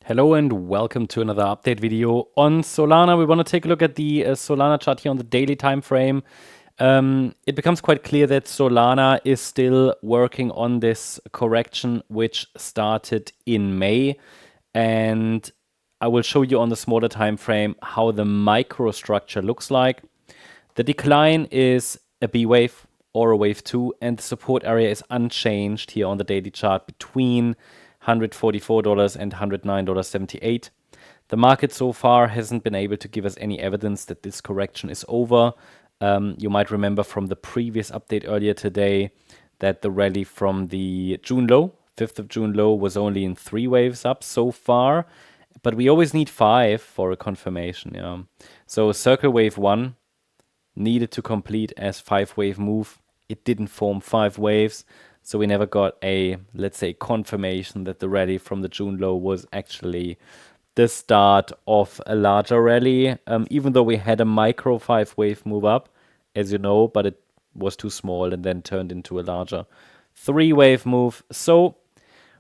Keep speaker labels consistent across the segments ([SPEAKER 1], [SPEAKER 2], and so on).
[SPEAKER 1] Hello and welcome to another update video on Solana. We want to take a look at the Solana chart here on the daily time frame. It becomes quite clear that Solana is still working on this correction which started in May, and I will show you on the smaller time frame how the microstructure looks like. The decline is a B wave or a wave 2, and the support area is unchanged here on the daily chart between $144 and $109.78. The market so far hasn't been able to give us any evidence that this correction is over. You might remember from the previous update earlier today that the rally from the June low, 5th of June low, was only in 3 waves up so far, but we always need 5 for a confirmation. Yeah. So circle wave 1 needed to complete as 5-wave move. It didn't form 5 waves, so we never got a, let's say, confirmation that the rally from the June low was actually the start of a larger rally, even though we had a micro 5-wave move up, as you know, but it was too small and then turned into a larger 3-wave move. So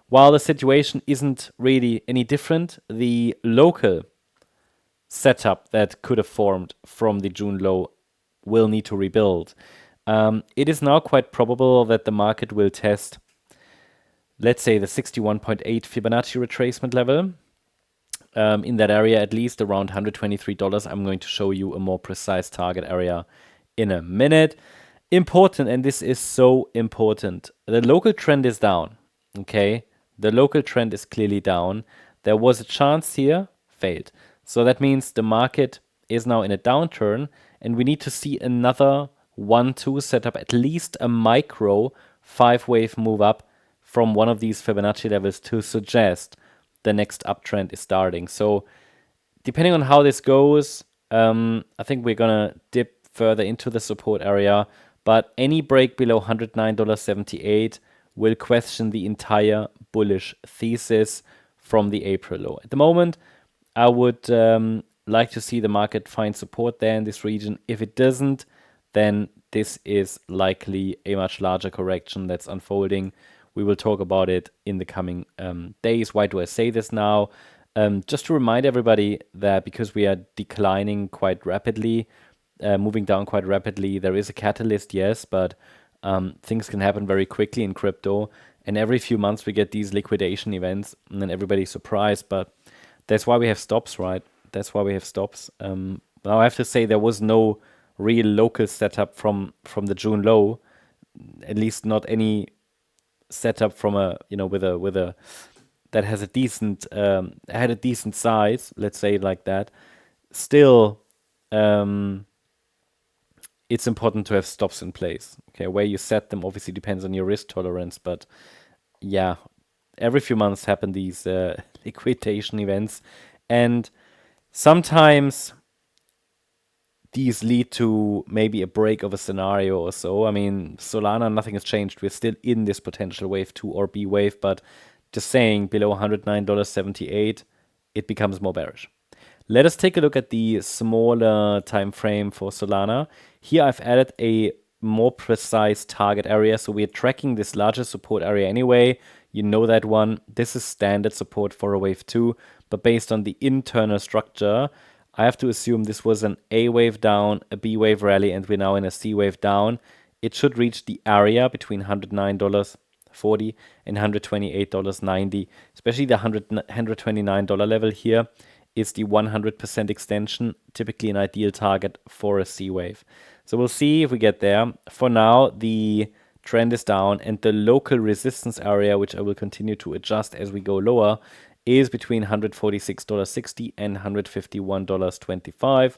[SPEAKER 1] while the situation isn't really any different, the local setup that could have formed from the June low will need to rebuild. It is now quite probable that the market will test, let's say, the 61.8 Fibonacci retracement level. In that area, at least around $123. I'm going to show you a more precise target area in a minute. Important, and this is so important, the local trend is down, okay? The local trend is clearly down. There was a chance here, failed. So that means the market is now in a downturn, and we need to see another 1-2 setup, at least a micro 5-wave move up from one of these Fibonacci levels to suggest the next uptrend is starting. So depending on how this goes, I think we're gonna dip further into the support area, but any break below $109.78 will question the entire bullish thesis from the April low. At the moment, I would like to see the market find support there in this region. If it doesn't, then this is likely a much larger correction that's unfolding. We will talk about it in the coming days. Why do I say this now? Just to remind everybody that because we are declining quite rapidly, moving down quite rapidly, there is a catalyst, yes, but things can happen very quickly in crypto. And every few months we get these liquidation events, and then everybody's surprised. But that's why we have stops, right? That's why we have stops. Now I have to say there was no real local setup from the June low, at least not any setup from a, you know, with a that has a decent had a decent size, let's say it like that. Still, it's important to have stops in place. Okay, where you set them obviously depends on your risk tolerance, but yeah, every few months happen these liquidation events, and sometimes these lead to maybe a break of a scenario or so. I mean, Solana, nothing has changed. We're still in this potential wave 2 or B wave, but just saying below $109.78, it becomes more bearish. Let us take a look at the smaller time frame for Solana. Here I've added a more precise target area. So we're tracking this larger support area anyway. You know that one. This is standard support for a wave 2, but based on the internal structure, I have to assume this was an A wave down, a B wave rally, and we're now in a C wave down. It should reach the area between $109.40 and $128.90, especially the $129 level here is the 100% extension, typically an ideal target for a C wave. So we'll see if we get there. For now, the trend is down, and the local resistance area, which I will continue to adjust as we go lower, is between $146.60 and $151.25.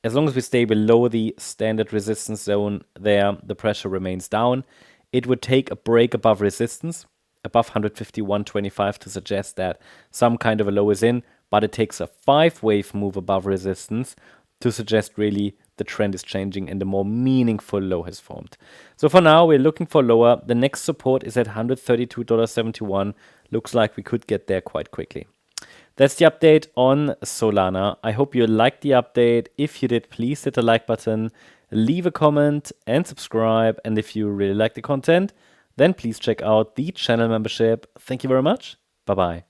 [SPEAKER 1] As long as we stay below the standard resistance zone there, the pressure remains down. It would take a break above resistance, above 151.25, to suggest that some kind of a low is in, but it takes a 5-wave move above resistance to suggest really the trend is changing and a more meaningful low has formed. So for now, we're looking for lower. The next support is at $132.71. Looks like we could get there quite quickly. That's the update on Solana. I hope you liked the update. If you did, please hit the like button, leave a comment and subscribe. And if you really like the content, then please check out the channel membership. Thank you very much. Bye-bye.